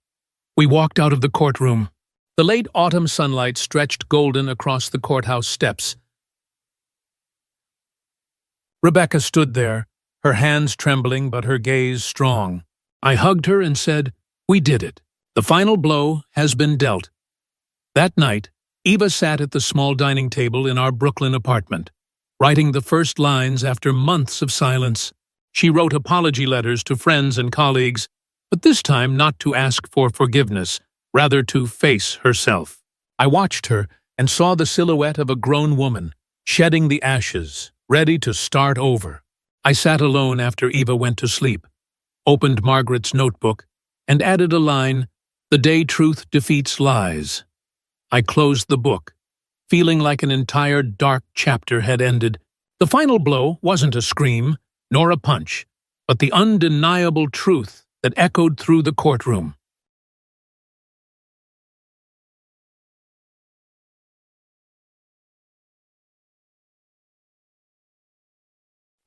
we walked out of the courtroom. The late autumn sunlight stretched golden across the courthouse steps. Rebecca stood there, her hands trembling but her gaze strong. I hugged her and said, "We did it. The final blow has been dealt." That night, Eva sat at the small dining table in our Brooklyn apartment, writing the first lines after months of silence. She wrote apology letters to friends and colleagues, but this time not to ask for forgiveness, rather to face herself. I watched her and saw the silhouette of a grown woman, shedding the ashes, ready to start over. I sat alone after Eva went to sleep, opened Margaret's notebook, and added a line, "The day truth defeats lies." I closed the book, feeling like an entire dark chapter had ended. The final blow wasn't a scream, nor a punch, but the undeniable truth that echoed through the courtroom.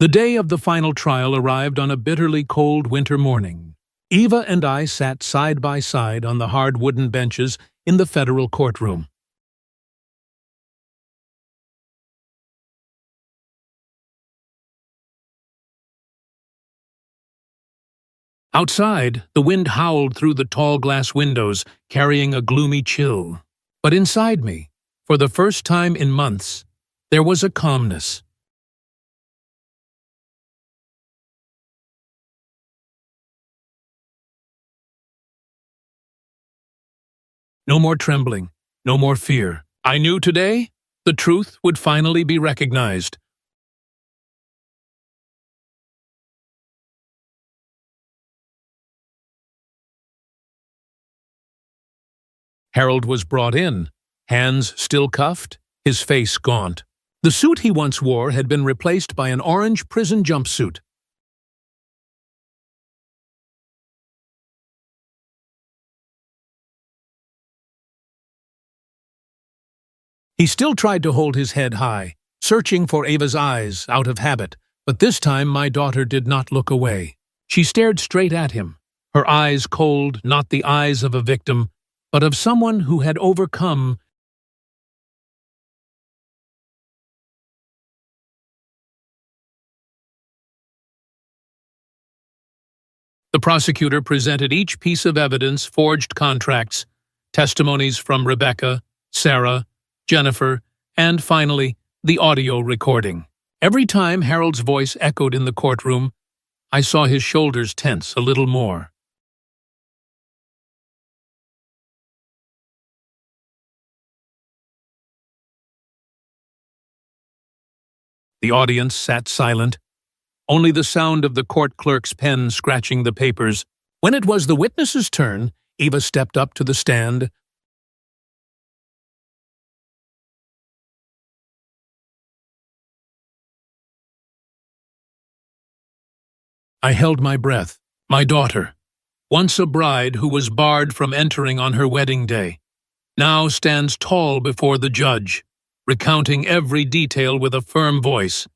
The day of the final trial arrived on a bitterly cold winter morning. Eva and I sat side by side on the hard wooden benches in the federal courtroom. Outside, the wind howled through the tall glass windows, carrying a gloomy chill. But inside me, for the first time in months, there was a calmness. No more trembling, no more fear. I knew today the truth would finally be recognized. Harold was brought in, hands still cuffed, his face gaunt. The suit he once wore had been replaced by an orange prison jumpsuit. He still tried to hold his head high, searching for Ava's eyes out of habit, but this time my daughter did not look away. She stared straight at him, her eyes cold, not the eyes of a victim, but of someone who had overcome. The prosecutor presented each piece of evidence, forged contracts, testimonies from Rebecca, Sarah, Jennifer, and finally, the audio recording. Every time Harold's voice echoed in the courtroom, I saw his shoulders tense a little more. The audience sat silent, only the sound of the court clerk's pen scratching the papers. When it was the witness's turn, Eva stepped up to the stand. I held my breath. My daughter, once a bride who was barred from entering on her wedding day, now stands tall before the judge, recounting every detail with a firm voice.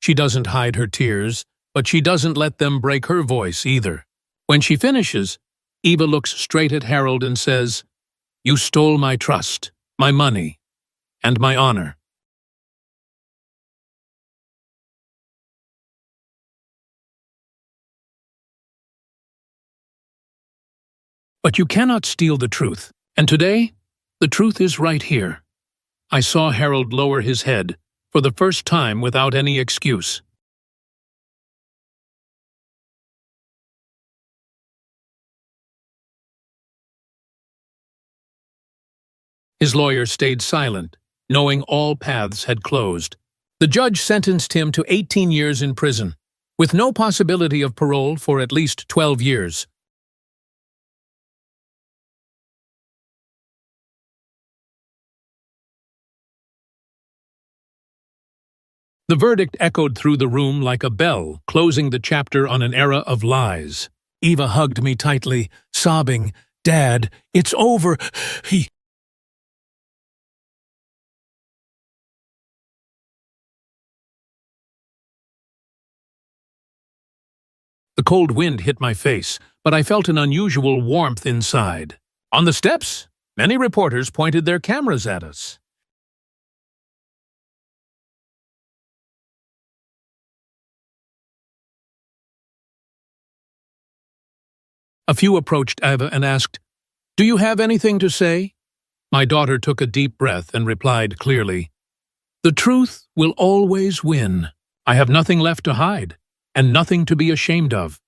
She doesn't hide her tears, but she doesn't let them break her voice either. When she finishes, Eva looks straight at Harold and says, "You stole my trust, my money, and my honor." But you cannot steal the truth. And today, the truth is right here. I saw Harold lower his head, for the first time without any excuse. His lawyer stayed silent, knowing all paths had closed. The judge sentenced him to 18 years in prison, with no possibility of parole for at least 12 years. The verdict echoed through the room like a bell, closing the chapter on an era of lies. Eva hugged me tightly, sobbing, "Dad, it's over." The cold wind hit my face, but I felt an unusual warmth inside. On the steps, many reporters pointed their cameras at us. A few approached Eva and asked, "Do you have anything to say?" My daughter took a deep breath and replied clearly, "The truth will always win. I have nothing left to hide, and nothing to be ashamed of."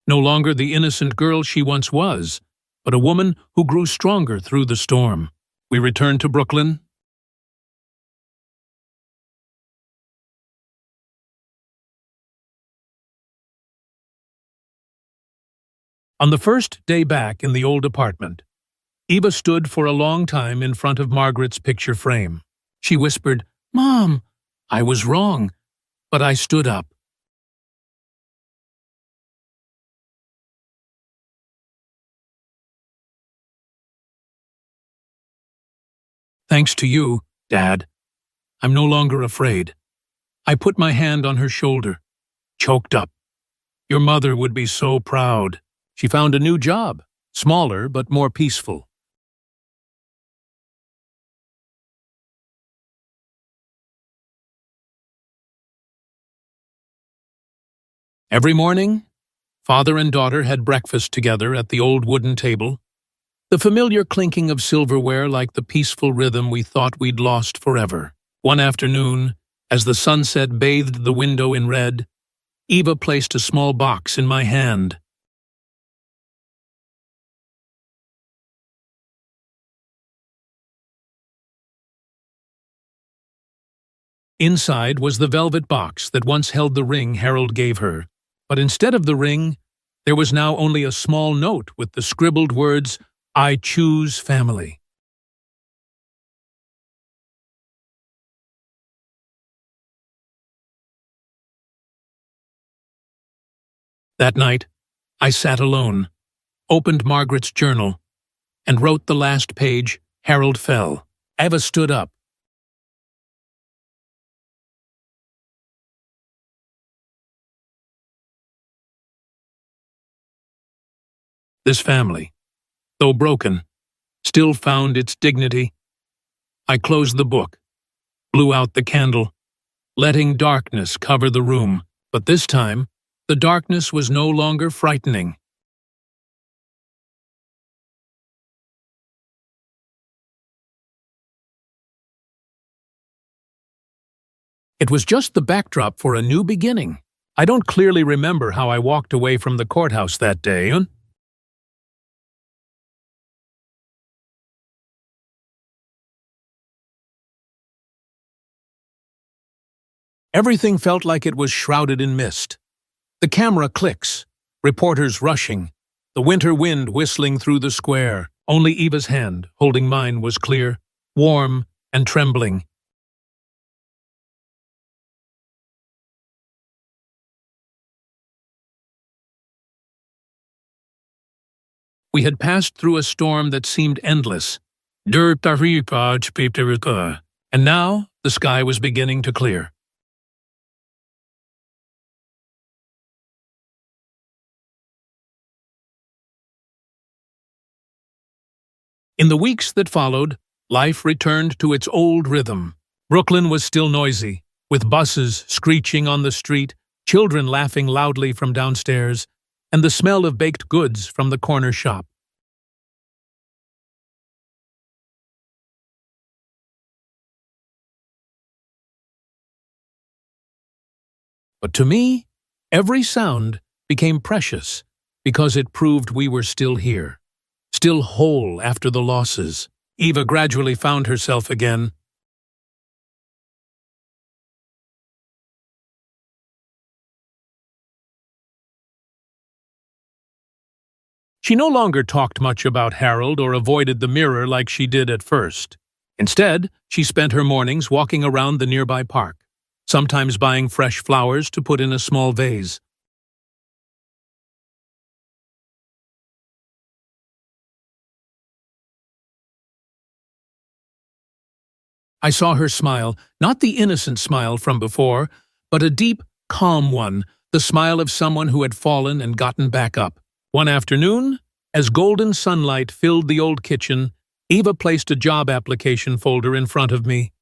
No longer the innocent girl she once was, but a woman who grew stronger through the storm. We returned to Brooklyn. On the first day back in the old apartment, Eva stood for a long time in front of Margaret's picture frame. She whispered, "Mom, I was wrong, but I stood up." Thanks to you, Dad, I'm no longer afraid. I put my hand on her shoulder, choked up. Your mother would be so proud. She found a new job, smaller but more peaceful. Every morning, father and daughter had breakfast together at the old wooden table, the familiar clinking of silverware like the peaceful rhythm we thought we'd lost forever. One afternoon, as the sunset bathed the window in red, Eva placed a small box in my hand. Inside was the velvet box that once held the ring Harold gave her, but instead of the ring, there was now only a small note with the scribbled words, "I choose family." That night, I sat alone, opened Margaret's journal, and wrote the last page, "Harold fell." Eva stood up. This family, though broken, still found its dignity. I closed the book, blew out the candle, letting darkness cover the room. But this time, the darkness was no longer frightening. It was just the backdrop for a new beginning. I don't clearly remember how I walked away from the courthouse that day. Everything felt like it was shrouded in mist. The camera clicks, reporters rushing, the winter wind whistling through the square. Only Eva's hand, holding mine, was clear, warm, and trembling. We had passed through a storm that seemed endless. And now the sky was beginning to clear. In the weeks that followed, life returned to its old rhythm. Brooklyn was still noisy, with buses screeching on the street, children laughing loudly from downstairs, and the smell of baked goods from the corner shop. But to me, every sound became precious because it proved we were still here, still whole after the losses. Eva gradually found herself again. She no longer talked much about Harold or avoided the mirror like she did at first. Instead, she spent her mornings walking around the nearby park, sometimes buying fresh flowers to put in a small vase. I saw her smile, not the innocent smile from before, but a deep, calm one, the smile of someone who had fallen and gotten back up. One afternoon, as golden sunlight filled the old kitchen, Eva placed a job application folder in front of me.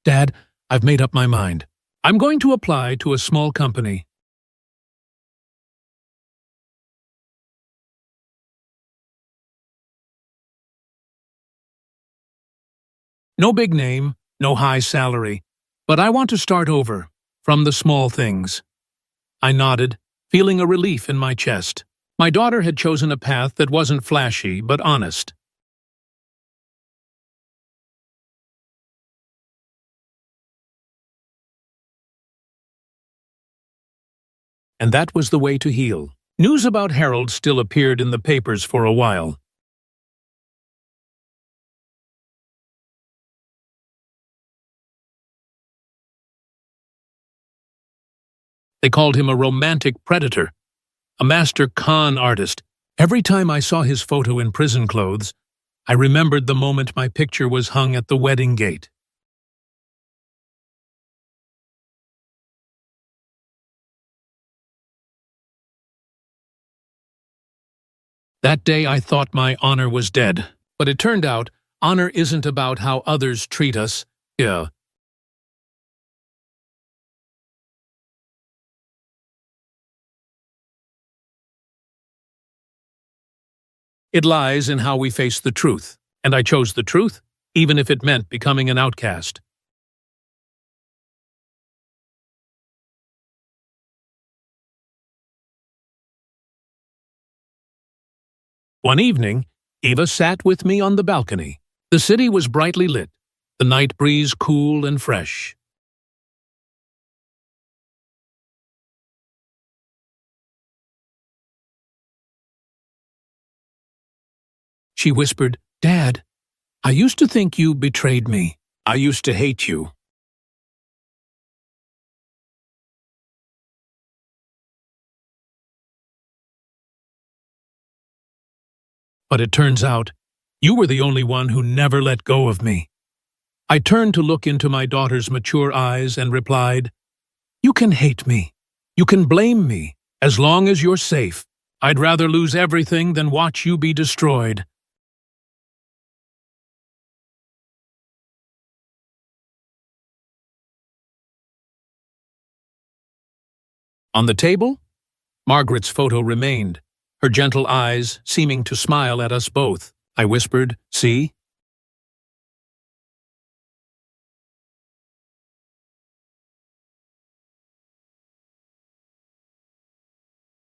"Dad, I've made up my mind. I'm going to apply to a small company. No big name, no high salary, but I want to start over, from the small things." I nodded, feeling a relief in my chest. My daughter had chosen a path that wasn't flashy, but honest. And that was the way to heal. News about Harold still appeared in the papers for a while. They called him a romantic predator, a master con artist. Every time I saw his photo in prison clothes, I remembered the moment my picture was hung at the wedding gate. That day I thought my honor was dead, but it turned out honor isn't about how others treat us. Yeah. It lies in how we face the truth, and I chose the truth, even if it meant becoming an outcast. One evening, Eva sat with me on the balcony. The city was brightly lit, the night breeze cool and fresh. She whispered, "Dad, I used to think you betrayed me. I used to hate you." But it turns out, you were the only one who never let go of me. I turned to look into my daughter's mature eyes and replied, "You can hate me. You can blame me. As long as you're safe. I'd rather lose everything than watch you be destroyed." On the table, Margaret's photo remained, her gentle eyes seeming to smile at us both. I whispered, "See?"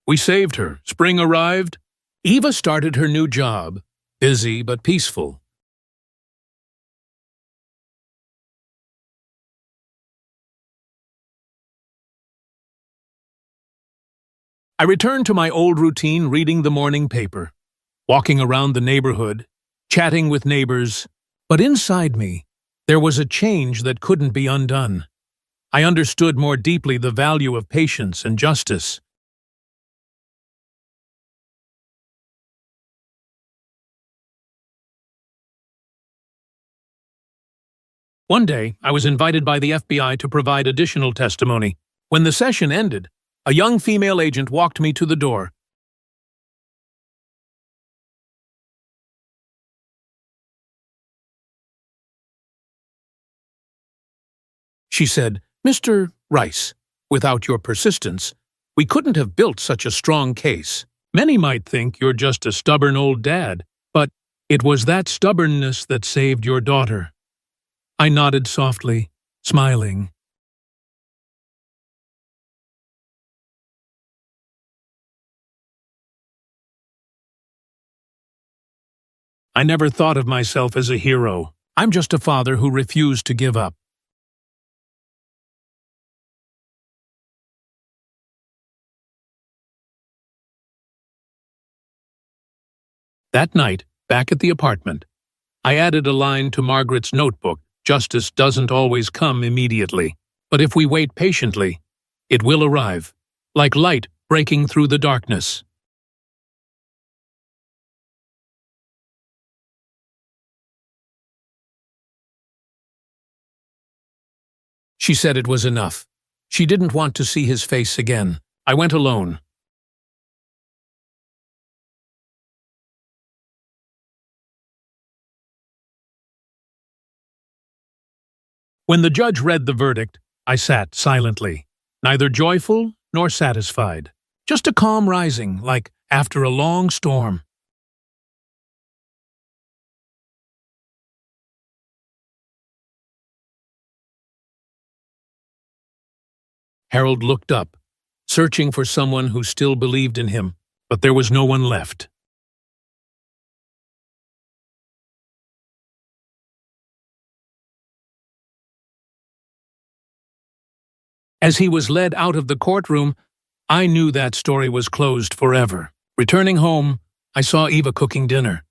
We saved her. Spring arrived. Eva started her new job, busy but peaceful. I returned to my old routine, reading the morning paper, walking around the neighborhood, chatting with neighbors. But inside me, there was a change that couldn't be undone. I understood more deeply the value of patience and justice. One day, I was invited by the FBI to provide additional testimony. When the session ended, a young female agent walked me to the door. She said, "Mr. Rice, without your persistence, we couldn't have built such a strong case. Many might think you're just a stubborn old dad, but it was that stubbornness that saved your daughter." I nodded softly, smiling. I never thought of myself as a hero. I'm just a father who refused to give up. That night, back at the apartment, I added a line to Margaret's notebook: "Justice doesn't always come immediately, but if we wait patiently, it will arrive, like light breaking through the darkness." She said it was enough. She didn't want to see his face again. I went alone. When the judge read the verdict, I sat silently, neither joyful nor satisfied. Just a calm rising, like after a long storm. Harold looked up, searching for someone who still believed in him, but there was no one left. As he was led out of the courtroom, I knew that story was closed forever. Returning home, I saw Eva cooking dinner.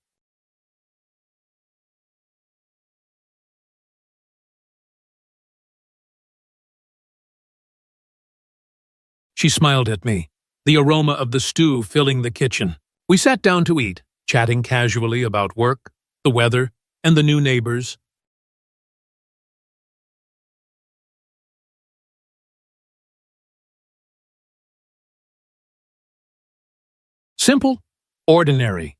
She smiled at me, the aroma of the stew filling the kitchen. We sat down to eat, chatting casually about work, the weather, and the new neighbors. Simple, ordinary,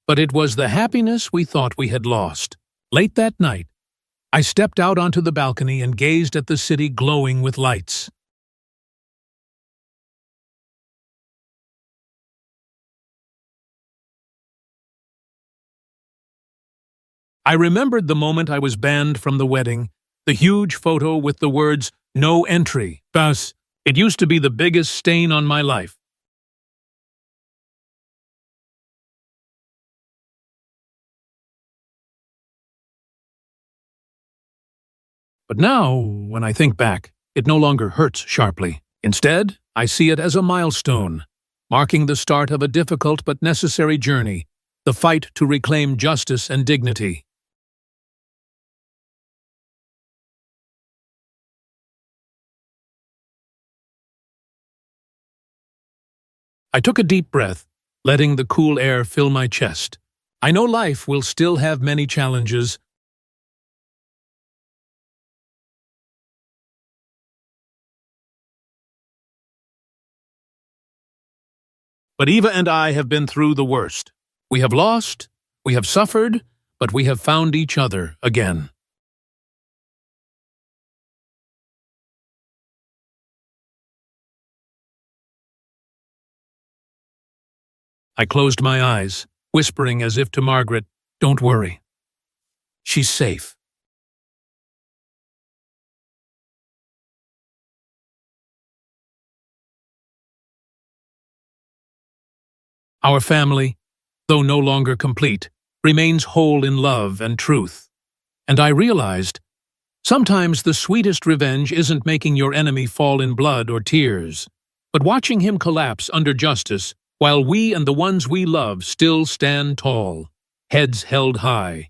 but it was the happiness we thought we had lost. Late that night, I stepped out onto the balcony and gazed at the city glowing with lights. I remembered the moment I was banned from the wedding, the huge photo with the words, "No entry." Thus, it used to be the biggest stain on my life. But now, when I think back, it no longer hurts sharply. Instead, I see it as a milestone, marking the start of a difficult but necessary journey, the fight to reclaim justice and dignity. I took a deep breath, letting the cool air fill my chest. I know life will still have many challenges, but Eva and I have been through the worst. We have lost, we have suffered, but we have found each other again. I closed my eyes, whispering as if to Margaret, "Don't worry. She's safe." Our family, though no longer complete, remains whole in love and truth. And I realized, sometimes the sweetest revenge isn't making your enemy fall in blood or tears, but watching him collapse under justice while we and the ones we love still stand tall, heads held high,